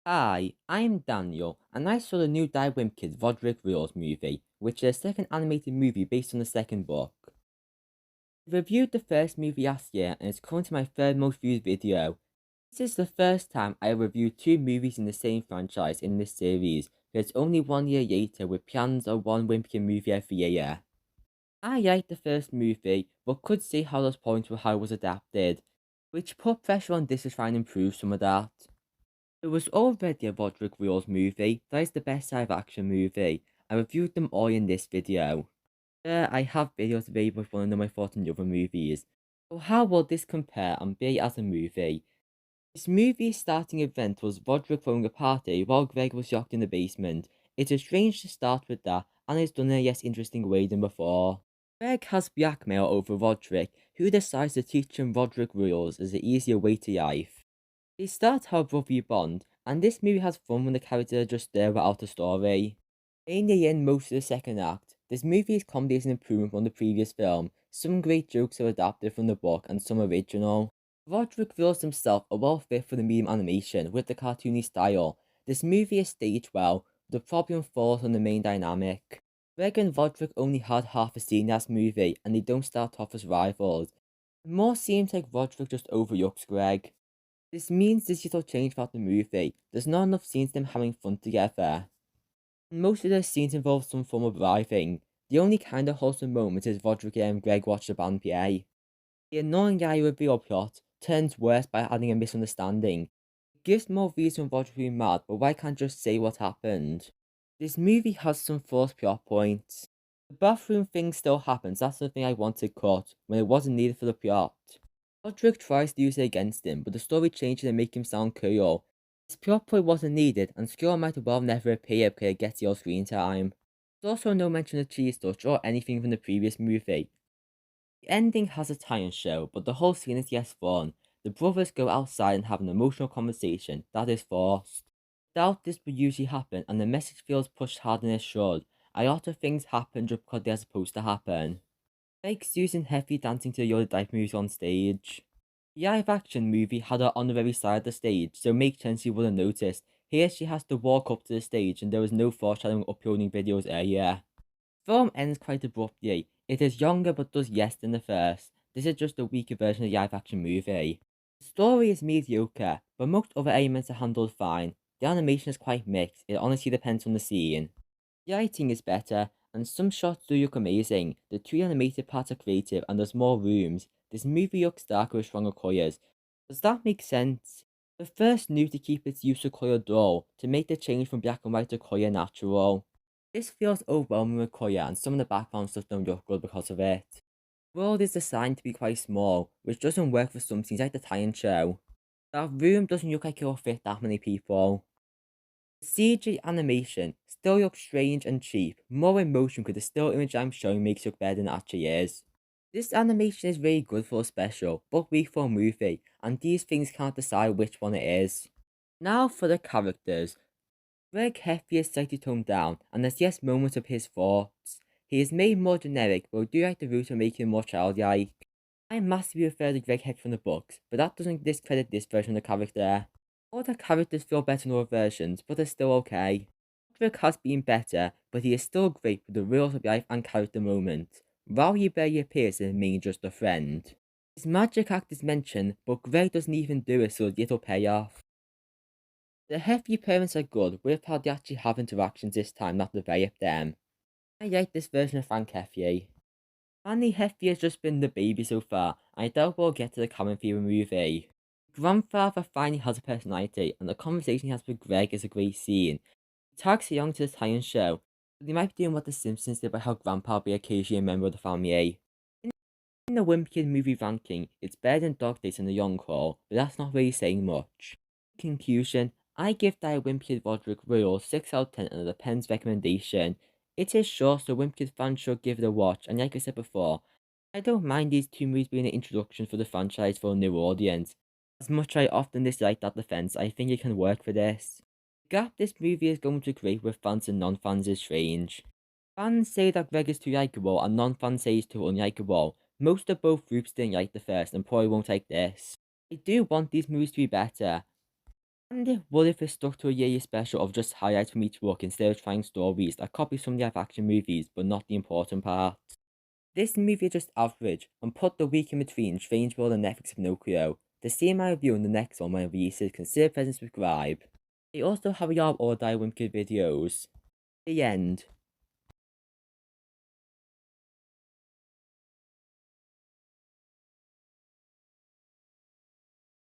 Hi, I'm Daniel, and I saw the new Wimpy Kid Rodrick Rules movie, which is a second animated movie based on the second book. I reviewed the first movie last year, and it's currently my third most viewed video. This is the first time I reviewed two movies in the same franchise in this series, but it's only 1 year later with plans of one Wimpy Kid movie every year. I liked the first movie, but could see how those points were how it was adapted, which put pressure on this to try and improve some of that. It was already a Rodrick Rules movie, that is the best live action movie. I reviewed them all in this video. I have videos available if you want to know my thoughts on the other movies. So how will this compare and be as a movie? This movie's starting event was Rodrick throwing a party while Greg was locked in the basement. It is strange to start with that, and it's done in a less interesting way than before. Greg has blackmail over Rodrick, who decides to teach him Rodrick Rules as the easier way to life. They start how brotherly bond, and this movie has fun when the characters are just there without a story. Mainly in most of the second act, this movie's comedy is an improvement on the previous film. Some great jokes are adapted from the book and some original. Rodrick feels himself a well fit for the medium animation with the cartoony style. This movie is staged well, the problem falls on the main dynamic. Greg and Rodrick only had half a scene in this movie, and they don't start off as rivals. It more seems like Rodrick just overlooks Greg. This means this little change throughout the movie. There's not enough scenes of them having fun together. Most of the scenes involve some form of driving. The only kind of wholesome moment is Rodrick and Greg watch the band play. The annoying guy reveal plot turns worse by adding a misunderstanding. It gives more reason for Rodrick to be mad, but why can't just say what happened? This movie has some false plot points. The bathroom thing still happens, that's the thing I wanted cut, when it wasn't needed for the plot. Rodrick tries to use it against him, but the story changes and makes him sound cool. This plot point wasn't needed, and Skill might well never appear because it gets your screen time. There's also no mention of Cheese Touch or anything from the previous movie. The ending has a tie-in show, but the whole scene is yes fun. The brothers go outside and have an emotional conversation that is forced. Doubt this would usually happen, and the message feels pushed harder than it should. A lot of things happen just because they're supposed to happen. Like Susan Heffley dancing to the other dive moves on stage. The live action movie had her on the very side of the stage, so makes sense you wouldn't notice. Here she has to walk up to the stage and there was no foreshadowing uploading videos earlier. The film ends quite abruptly. It is younger but does less than the first. This is just a weaker version of the live action movie. The story is mediocre, but most other elements are handled fine. The animation is quite mixed, it honestly depends on the scene. The lighting is better, and some shots do look amazing. The 2 animated parts are creative, and there's more rooms. This movie looks darker with stronger colours. Does that make sense? The first knew to keep its use of colour dull, to make the change from black and white to colour natural. This feels overwhelming with colour, and some of the background stuff don't look good because of it. The world is designed to be quite small, which doesn't work for some scenes like the tie-in show. That room doesn't look like it'll fit that many people. The CG animation still looks strange and cheap. More emotion because the still image I'm showing makes it look better than it actually is. This animation is really good for a special, but weak for a movie, and these things can't decide which one it is. Now for the characters. Greg Heffley is slightly toned down, and there's yes moments of his thoughts. He is made more generic, but I do like the route of making him more childlike. I massively prefer the Greg Heffley from the books, but that doesn't discredit this version of the character. All the characters feel better in all versions, but they're still okay. Rodrick has been better, but he is still great with the real life and character moments. While he barely appears as being just a friend. His magic act is mentioned, but Greg doesn't even do it, so little payoff. The Heffley parents are good, with how they actually have interactions this time, not develop them. I like this version of Frank Heffley. Manny Heffley has just been the baby so far, and I doubt we'll get to the common theme of the movie. Grandfather finally has a personality, and the conversation he has with Greg is a great scene. He tags along to the tie-in show, but they might be doing what The Simpsons did about how Grandpa will be occasionally a member of the family. In the Wimpy Kid movie ranking, it's better than Dog Days and The Young Crawl, but that's not really saying much. In conclusion, I give that Wimpy Kid Rodrick Rules 6 out of 10 under the Penn's recommendation. It is short, so Wimpy Kid fans should give it a watch, and like I said before, I don't mind these two movies being an introduction for the franchise for a new audience. As much as I often dislike that defense, I think it can work for this. The gap this movie is going to create with fans and non-fans is strange. Fans say that Greg is too likable, and non-fans say he's too unlikable. Most of both groups didn't like the first, and probably won't like this. I do want these movies to be better. And what if it stuck to a yearly special of just highlights from each book instead of trying stories that copies from the live action movies but not the important parts? This movie is just average, and put the week in between Strange World and Netflix Pinocchio. To see my review on the next one when it releases, consider pressing subscribe. They also have a lot of other Wimpy Kid videos. The end.